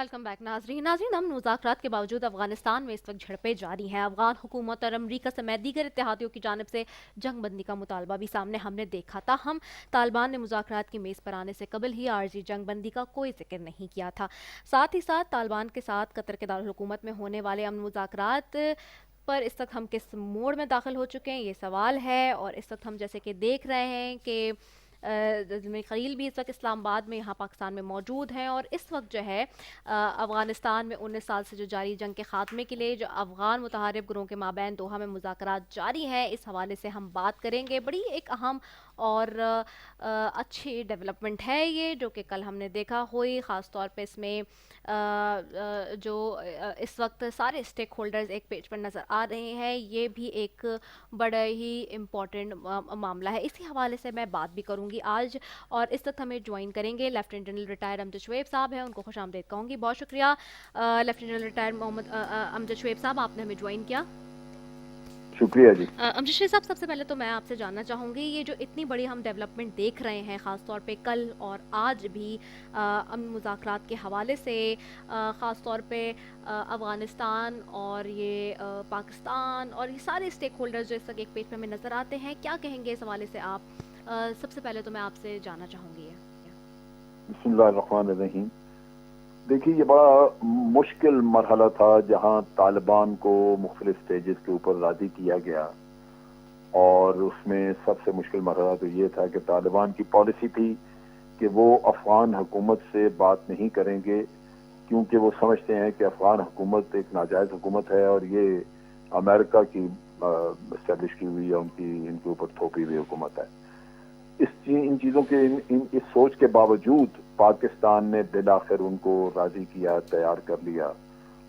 Welcome back नाजरीन हम मुज़ाकरात के बावजूद अफगानिस्तान में इस वक्त झड़पें जारी हैं। अफगान हुकूमत और अमरीका समेत दीगर इत्तेहादियों की जानिब से जंग बंदी का मुतालबा भी सामने हमने देखा था। हम तालिबान ने मुज़ाकरात की मेज़ पर आने से कबल ही आर्जी जंग बंदी का कोई जिक्र नहीं किया था। साथ ही साथ तालिबान के साथ कतर के दारुल हुकूमत में होने वाले अमन मुज़ाकरात पर इस वक्त हम किस मोड़ में दाखिल हो चुके हैं, ये सवाल है। और इस वक्त हम जैसे कि देख रहे हैं कि ज़मीर खलील भी इस वक्त इस्लामाबाद में यहाँ पाकिस्तान में मौजूद हैं। और इस वक्त जो है अफ़गानिस्तान में 19 साल से जो जारी जंग के ख़ात्मे के लिए जो अफ़गान मुतहारिब ग्रोह के माबैन दोहा में मुज़ाकरात जारी हैं, इस हवाले से हम बात करेंगे। बड़ी एक अहम और अच्छी डेवलपमेंट है ये, जो कि कल हमने देखा हुई। ख़ास तौर पे इसमें जो इस वक्त सारे स्टेक होल्डर्स एक पेज पर नज़र आ रहे हैं, ये भी एक बड़ा ही इम्पॉर्टेंट मामला है। इसी हवाले से मैं बात भी करूँगी आज। और इस वक्त हमें ज्वाइन करेंगे lieutenant general retired Amjad Shoaib साहब हैं, उनको खुशामदीद कहूँगी। बहुत शुक्रिया lieutenant general retired Mohammad Amjad Shoaib साहब, आपने हमें ज्वाइन किया। शुक्रिया जी। अमजद शुएब साहब, सबसे पहले तो मैं आपसे जानना चाहूँगी, ये जो इतनी बड़ी हम डेवलपमेंट देख रहे हैं, ख़ास तौर पे कल और आज भी अमन मुज़ाकरात के हवाले से, ख़ास तौर पे अफ़गानिस्तान और ये पाकिस्तान और ये सारे स्टेक होल्डर्स जो इस वक्त एक पेज पे हमें नज़र आते हैं, क्या कहेंगे इस हवाले से आप? सबसे पहले तो मैं आपसे जानना चाहूँगी ये। बिस्मिल्लाहिर्रहमानिर्रहीम। देखिए, ये बड़ा मुश्किल मरहला था जहां तालिबान को मुख्तलिफ स्टेजेस के ऊपर राजी किया गया, और उसमें सबसे मुश्किल मरहला तो ये था कि तालिबान की पॉलिसी थी कि वो अफगान हुकूमत से बात नहीं करेंगे, क्योंकि वो समझते हैं कि अफगान हुकूमत एक नाजायज हुकूमत है और ये अमेरिका की इस्टेब्लिश की हुई या इनके ऊपर थोपी हुई हुकूमत है। इन चीजों के इस सोच के बावजूद पाकिस्तान ने बिल आखिर उनको राजी किया, तैयार कर लिया।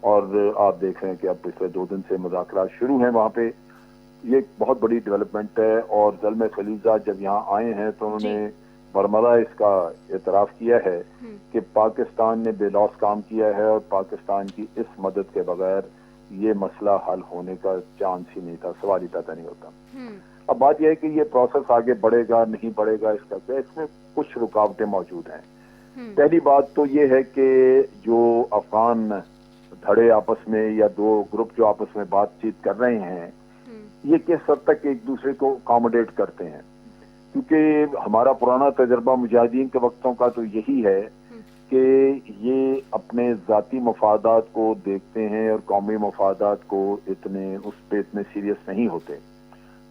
और आप देख रहे हैं कि अब पिछले 2 दिन से मुज़ाकरात शुरू हैं वहां पे। ये एक बहुत बड़ी डेवलपमेंट है। और ज़ल्मे खलीजा जब यहाँ आए हैं तो उन्होंने बरमला इसका एतराफ़ किया है कि पाकिस्तान ने बेलौस काम किया है और पाकिस्तान की इस मदद के बगैर ये मसला हल होने का चांस ही नहीं था, सवाल ही पैदा नहीं होता। अब बात यह है कि ये प्रोसेस आगे बढ़ेगा नहीं बढ़ेगा, इसका क्या, इसमें कुछ रुकावटें मौजूद हैं। पहली बात तो ये है कि जो अफगान धड़े आपस में या 2 ग्रुप जो आपस में बातचीत कर रहे हैं, ये किस हद तक एक दूसरे को अकोमोडेट करते हैं। क्योंकि हमारा पुराना तजर्बा मुजाहिदीन के वक्तों का तो यही है कि ये अपने ज़ाती मफादात को देखते हैं और कौमी मफादात को इतने सीरियस नहीं होते।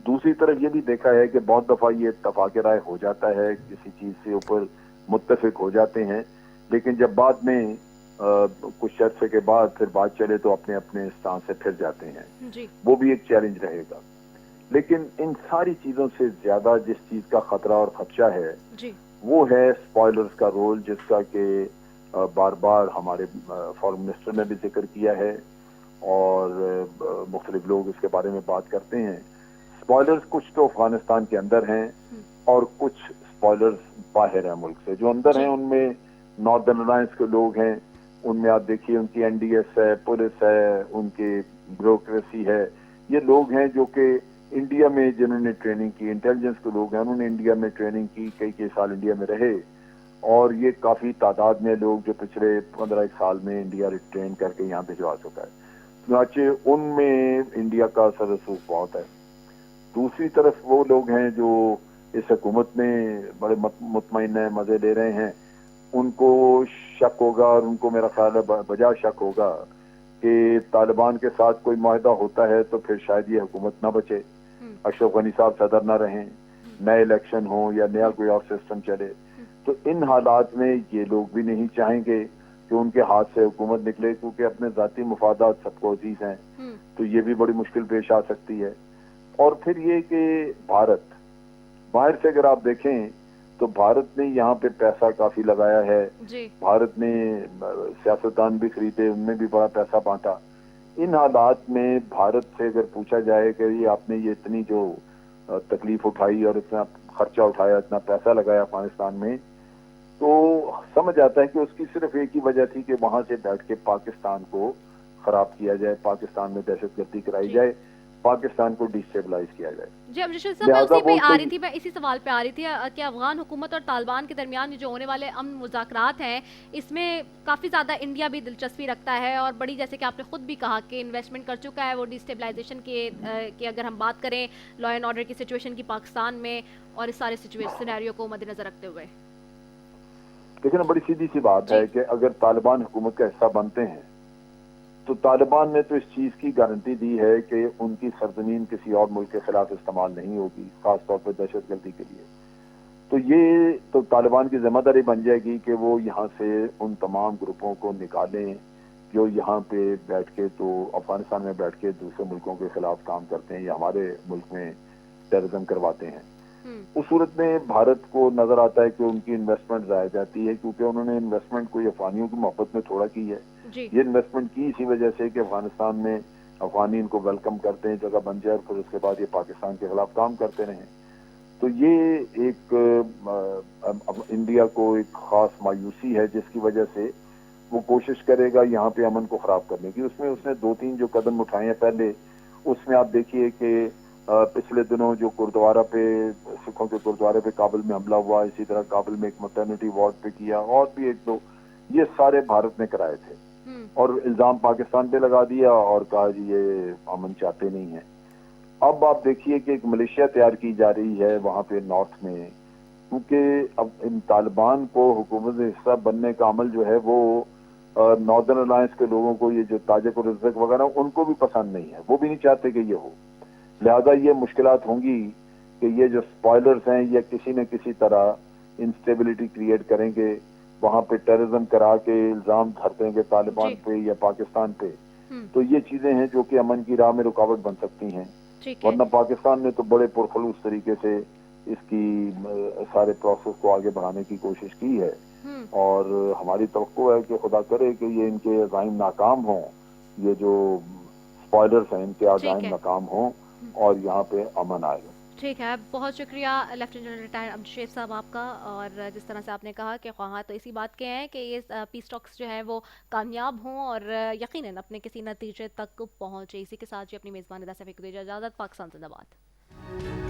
दूसरी तरफ ये भी देखा है कि बहुत दफा ये इत्तफाक राय हो जाता है, किसी चीज से ऊपर मुत्तफिक हो जाते हैं, लेकिन जब बाद में कुछ अरसे के बाद फिर बात चले तो अपने अपने स्थान से फिर जाते हैं जी। वो भी एक चैलेंज रहेगा। लेकिन इन सारी चीजों से ज्यादा जिस चीज का खतरा और खदशा है जी। वो है स्पॉयलर्स का रोल, जिसका कि बार बार हमारे फॉरेन मिनिस्टर ने भी जिक्र किया है और मुख्तलिफ लोग इसके बारे में बात करते हैं। स्पॉयलर्स कुछ तो अफगानिस्तान के अंदर हैं और कुछ स्पॉयलर्स बाहर हैं मुल्क से। जो अंदर हैं उनमें नॉर्दर्न अलायंस के लोग हैं, उनमें आप देखिए उनकी एनडीएस है, पुलिस है, उनकी ब्यूरोक्रेसी है। ये लोग हैं जो कि इंडिया में जिन्होंने ट्रेनिंग की, इंटेलिजेंस के लोग हैं, उन्होंने इंडिया में ट्रेनिंग की, कई साल इंडिया में रहे, और ये काफी तादाद में लोग जो पिछले 15 साल में इंडिया रिट्रेन करके यहाँ भिजवा चुका है। चुनाचे उनमें इंडिया का असर रसूख बहुत है। दूसरी तरफ वो लोग हैं जो इस हुकूमत में बड़े मुतमईन है, मजे ले रहे हैं, उनको शक होगा, और उनको मेरा ख्याल है बजा शक होगा कि तालिबान के साथ कोई माहिदा होता है तो फिर शायद ये हुकूमत ना बचे, अशरफ गनी साहब सदर ना रहें, नए इलेक्शन हो या नया कोई और सिस्टम चले। तो इन हालात में ये लोग भी नहीं चाहेंगे कि उनके हाथ से हुकूमत निकले, क्योंकि अपने जाती मुफादात सबको अजीज हैं, तो ये भी बड़ी मुश्किल पेश आ सकती है। और फिर ये कि भारत, बाहर से अगर आप देखें तो भारत ने यहाँ पे पैसा काफी लगाया है जी। भारत ने सियासतदान भी खरीदे, उनमें भी बड़ा पैसा बांटा। इन हालात में भारत से अगर पूछा जाए कि ये आपने ये इतनी जो तकलीफ उठाई और इतना खर्चा उठाया, इतना पैसा लगाया अफगानिस्तान में, तो समझ आता है कि उसकी सिर्फ एक ही वजह थी कि वहां से बैठ के पाकिस्तान को खराब किया जाए, पाकिस्तान में दहशतगर्दी कराई जाए, पाकिस्तान को डिस्टेबलाइज किया जाए। जी अमजद साहब, मैं लिहाजा उसी पे वो आ रही कोई थी, मैं इसी सवाल पे आ रही थी कि अफगान हुकूमत और तालिबान के दरमियान जो होने वाले अमन मुज़ाकरात हैं, इसमें काफ़ी ज़्यादा इंडिया भी दिलचस्पी रखता है और बड़ी, जैसे कि आपने खुद भी कहा कि इन्वेस्टमेंट कर चुका है वो डिस्टेबलाइजेशन के कि अगर हम बात करें लॉ एंड ऑर्डर की सिचुएशन की पाकिस्तान में और इस सारे सिनेरियो को मद्देनजर रखते हुए। देखिए ना, बड़ी सीधी सी बात जी है कि अगर तालिबान हुकूमत का हिस्सा बनते हैं तो तालिबान ने तो इस चीज की गारंटी दी है कि उनकी सरजमीन किसी और मुल्क के खिलाफ इस्तेमाल नहीं होगी, खासतौर पर दहशतगर्दी के लिए। तो ये तो तालिबान की जिम्मेदारी बन जाएगी कि वो यहाँ से उन तमाम ग्रुपों को निकालें जो यहाँ पे बैठ के, तो अफगानिस्तान में बैठ के दूसरे मुल्कों के खिलाफ काम करते हैं या हमारे मुल्क में टेररिज्म करवाते हैं। उस सूरत में भारत को नजर आता है कि उनकी इन्वेस्टमेंट जाया जाती है, क्योंकि उन्होंने इन्वेस्टमेंट कोई अफगानियों की मोहब्बत में थोड़ा की है। जी ये इन्वेस्टमेंट की इसी वजह से कि अफगानिस्तान में अफगानी इनको वेलकम करते हैं, जगह बन जाए, फिर उसके बाद ये पाकिस्तान के खिलाफ काम करते रहें। तो ये एक अब इंडिया को एक खास मायूसी है जिसकी वजह से वो कोशिश करेगा यहाँ पे अमन को खराब करने की। उसमें उसने 2-3 जो कदम उठाए हैं पहले, उसमें आप देखिए कि पिछले दिनों जो गुरुद्वारा पे, सिखों के गुरुद्वारे पे काबुल में हमला हुआ, इसी तरह काबुल में एक मैटरनिटी वार्ड पे किया और भी एक दो, ये सारे भारत ने कराए थे और इल्जाम पाकिस्तान पे लगा दिया और कहा जी ये अमन चाहते नहीं है। अब आप देखिए कि एक मलेशिया तैयार की जा रही है वहां पे नॉर्थ में, क्योंकि अब इन तालिबान को हुकूमत में हिस्सा बनने का अमल जो है वो नॉर्दर्न अलायंस के लोगों को, ये जो ताजिक और उज़्बेक वगैरह, उनको भी पसंद नहीं है, वो भी नहीं चाहते कि ये हो। लिहाजा ये मुश्किलात होंगी कि ये जो स्पॉयलर्स हैं ये किसी न किसी तरह इंस्टेबिलिटी क्रिएट करेंगे, वहां पे टेररिज्म करा के इल्जाम धर देंगे तालिबान जी पे या पाकिस्तान पे। तो ये चीजें हैं जो कि अमन की राह में रुकावट बन सकती हैं। ठीक है। वरना पाकिस्तान ने तो बड़े पुरखलूस तरीके से इसकी सारे प्रोसेस को आगे बढ़ाने की कोशिश की है और हमारी तवक्को है कि खुदा करे कि ये इनके अज़ाइम नाकाम हों, ये जो स्पॉयलर्स हैं इनके ठीक अज़ाइम है। नाकाम हों और यहाँ पे अमन आए। ठीक है, बहुत शुक्रिया लेफ्टिनेंट जनरल रिटायर्ड अब्दुल साहब आपका। और जिस तरह से आपने कहा कि ख्वाह तो इसी बात के हैं कि ये पीस टॉक्स जो है वो कामयाब हों और यकीनन अपने किसी नतीजे तक पहुँचे। इसी के साथ जो अपनी मेज़बान इजाज़त, पाकिस्तान जिंदाबाद।